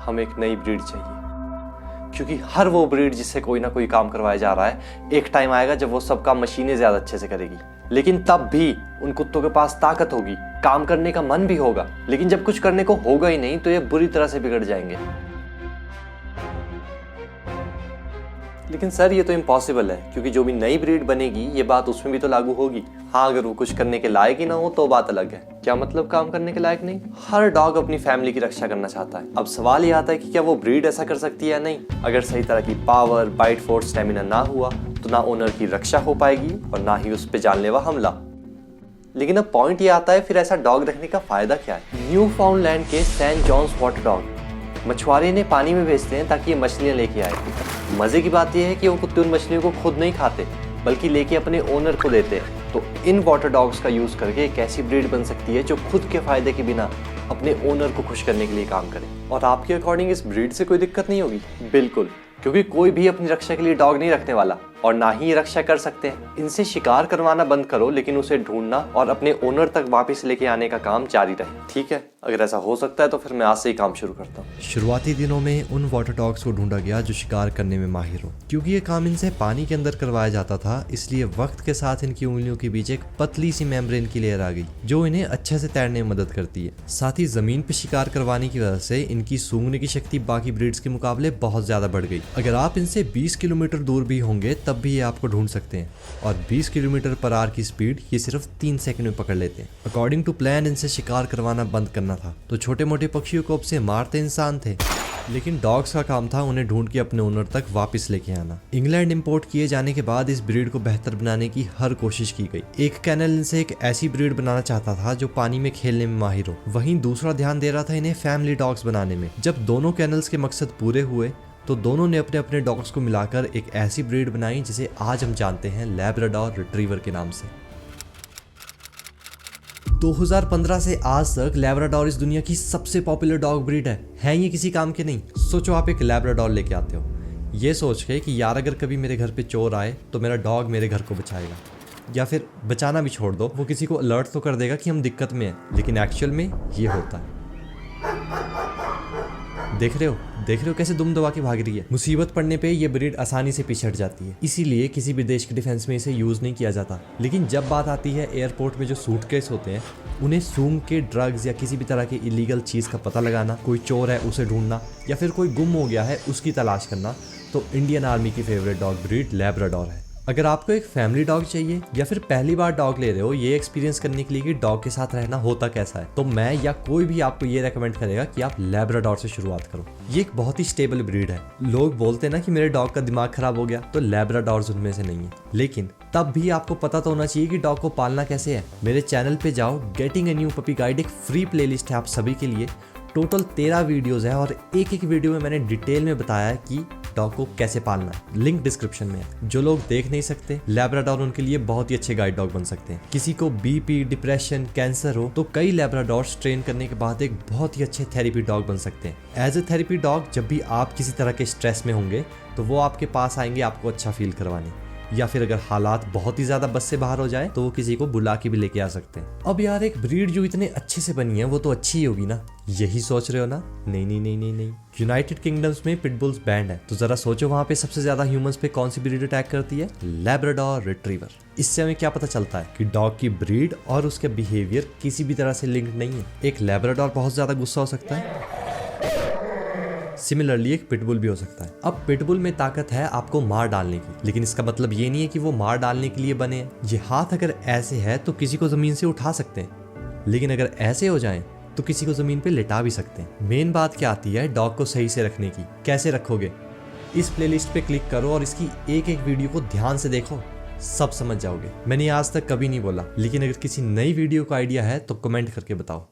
हमें एक नई ब्रीड चाहिए, क्योंकि हर वो ब्रीड जिससे कोई ना कोई काम करवाया जा रहा है, एक टाइम आएगा जब वो सब काम मशीनें ज्यादा अच्छे से करेगी। लेकिन तब भी उन कुत्तों के पास ताकत होगी, काम करने का मन भी होगा, लेकिन जब कुछ करने को होगा ही नहीं तो ये बुरी तरह से बिगड़ जाएंगे। लेकिन सर ये तो इम्पॉसिबल है, क्योंकि जो भी नई ब्रीड बनेगी ये बात उसमें भी तो लागू होगी। हाँ, अगर वो कुछ करने के लायक ही ना हो तो बात अलग है। क्या मतलब काम करने के लायक नहीं? हर डॉग अपनी फैमिली की रक्षा करना चाहता है। अब सवाल ये आता है कि क्या वो ब्रीड ऐसा कर सकती है या नहीं। अगर सही तरह की पावर, बाइट फोर्स, स्टेमिना ना हुआ तो ना ओनर की रक्षा हो पाएगी और ना ही उस पर जानलेवा हमला। लेकिन अब पॉइंट ये आता है, फिर ऐसा डॉग रखने का फायदा क्या है? न्यूफाउंडलैंड के सेंट जॉन्स वाटर डॉग मछुआरे इन्हें पानी में भेजते हैं ताकि ये मछलियां लेके आए। मजे की बात यह है कि वो कुत्ते उन मछलियों को खुद नहीं खाते, बल्कि लेके अपने ओनर को देते हैं। तो इन वाटर डॉग्स का यूज करके एक ऐसी ब्रीड बन सकती है जो खुद के फायदे के बिना अपने ओनर को खुश करने के लिए काम करे। और आपके अकॉर्डिंग इस ब्रीड से कोई दिक्कत नहीं होगी? बिल्कुल, क्योंकि कोई भी अपनी रक्षा के लिए डॉग नहीं रखने वाला और ना ही ये रक्षा कर सकते हैं। इनसे शिकार करवाना बंद करो, लेकिन उसे ढूंढना और अपने ओनर तक वापस लेके आने का काम जारी रहे। ठीक है, अगर ऐसा हो सकता है तो फिर मैं आज से ही काम शुरू करता हूँ। शुरुआती दिनों में उन वाटर डॉग्स को ढूंढा गया जो शिकार करने में माहिर हो। क्योंकि ये काम इनसे पानी के अंदर करवाया जाता था, इसलिए वक्त के साथ इनकी उंगलियों के बीच एक पतली सी मेम्ब्रेन की लेयर आ गई जो इन्हें अच्छे से तैरने में मदद करती है। साथ ही जमीन पे शिकार करवाने की वजह से इनकी सूंघने की शक्ति बाकी ब्रीड्स के मुकाबले बहुत ज्यादा बढ़ गई। अगर आप इनसे 20 किलोमीटर दूर भी होंगे तब भी ये आपको ढूंढ सकते हैं, और 20 किलोमीटर पर आवर की स्पीड ये सिर्फ 3 सेकंड में पकड़ लेते हैं। अकॉर्डिंग टू प्लान इनसे शिकार करवाना बंद करना था, तो छोटे मोटे पक्षियों को अब से मारते इंसान थे, लेकिन डॉग्स का काम था उन्हें ढूंढ के अपने ओनर तक वापस लेके आना। इंग्लैंड इंपोर्ट किए जाने के बाद इस ब्रीड को बेहतर बनाने की हर कोशिश की गई। एक कैनल इनसे एक ऐसी ब्रीड बनाना चाहता था जो पानी में खेलने में माहिर हो, वहीं दूसरा ध्यान दे रहा था इन्हें फैमिली डॉग्स बनाने में। जब दोनों कैनल्स के मकसद पूरे हुए तो दोनों ने अपने अपने डॉग्स को मिलाकर एक ऐसी ब्रीड बनाई जिसे आज हम जानते हैं लैब्राडोर रिट्रीवर के नाम से। 2015 से आज तक लैब्राडोर इस दुनिया की सबसे पॉपुलर डॉग ब्रीड है ये किसी काम के नहीं। सोचो आप एक लैब्राडोर लेके आते हो, ये सोच के कि यार अगर कभी मेरे घर पे चोर आए तो मेरा डॉग मेरे घर को बचाएगा, या फिर बचाना भी छोड़ दो, वो किसी को अलर्ट तो कर देगा कि हम दिक्कत में हैं। लेकिन एक्चुअल में ये होता है। देख रहे हो कैसे दुम दबा के भाग रही है। मुसीबत पड़ने पे ये ब्रीड आसानी से पिछड़ जाती है, इसीलिए किसी भी देश के डिफेंस में इसे यूज नहीं किया जाता। लेकिन जब बात आती है एयरपोर्ट में जो सूटकेस होते हैं, उन्हें सूंघ के ड्रग्स या किसी भी तरह के इलीगल चीज का पता लगाना, कोई चोर है उसे ढूंढना, या फिर कोई गुम हो गया है उसकी तलाश करना, तो इंडियन आर्मी की फेवरेट डॉग ब्रीड लैब्राडोर है। अगर आपको एक फैमिली डॉग चाहिए या फिर पहली बार डॉग ले रहे हो ये एक्सपीरियंस करने के लिए कि डॉग के साथ रहना होता कैसा है, तो मैं या कोई भी आपको ये रेकमेंड करेगा कि आप लैब्राडोर से शुरुआत करो। ये एक बहुत ही स्टेबल ब्रीड है। लोग बोलते हैं ना कि मेरे डॉग का दिमाग खराब हो गया, तो लैब्राडोर्स उनमें से नहीं है। लेकिन तब भी आपको पता तो होना चाहिए कि डॉग को पालना कैसे है। मेरे चैनल पे जाओ, getting a new puppy guide एक फ्री प्लेलिस्ट है आप सभी के लिए। टोटल 13 वीडियोस है और एक एक वीडियो में मैंने डिटेल में बताया है कि डॉग को कैसे पालना है। लिंक डिस्क्रिप्शन में है। जो लोग देख नहीं सकते, लैब्राडोर उनके लिए बहुत ही अच्छे गाइड डॉग बन सकते हैं। किसी को बीपी, डिप्रेशन, कैंसर हो तो कई लैब्राडोर्स ट्रेन करने के बाद एक बहुत ही अच्छे थेरेपी डॉग बन सकते हैं। एज ए थेरेपी डॉग जब भी आप किसी तरह के स्ट्रेस में होंगे तो वो आपके पास आएंगे आपको अच्छा फील करवाने, या फिर अगर हालात बहुत ही ज्यादा बस से बाहर हो जाए तो वो किसी को बुला के भी लेके आ सकते हैं। अब यार एक ब्रीड जो इतने अच्छे से बनी है वो तो अच्छी ही होगी ना, यही सोच रहे हो ना? नहीं नहीं नहीं नहीं नहीं। यूनाइटेड किंगडम्स में पिटबुल्स बैंड है, तो जरा सोचो वहां पे सबसे ज्यादा ह्यूमंस पे कौन सी ब्रीड अटैक करती है? Labrador retriever. इससे हमें क्या पता चलता है कि डॉग की ब्रीड और उसके बिहेवियर किसी भी तरह से लिंक्ड नहीं है। एक लैब्राडोर बहुत ज्यादा गुस्सा हो सकता है, सिमिलरली एक पिटबुल भी हो सकता है। अब पिटबुल में ताकत है आपको मार डालने की, लेकिन इसका मतलब ये नहीं है कि वो मार डालने के लिए बने हैं। ये हाथ अगर ऐसे है तो किसी को जमीन से उठा सकते हैं, लेकिन अगर ऐसे हो जाएं तो किसी को जमीन पे लिटा भी सकते हैं। मेन बात क्या आती है डॉग को सही से रखने की। कैसे रखोगे? इस प्लेलिस्ट पे क्लिक करो और इसकी एक एक वीडियो को ध्यान से देखो, सब समझ जाओगे। मैंने आज तक कभी नहीं बोला, लेकिन अगर किसी नई वीडियो का आइडिया है तो कमेंट करके बताओ।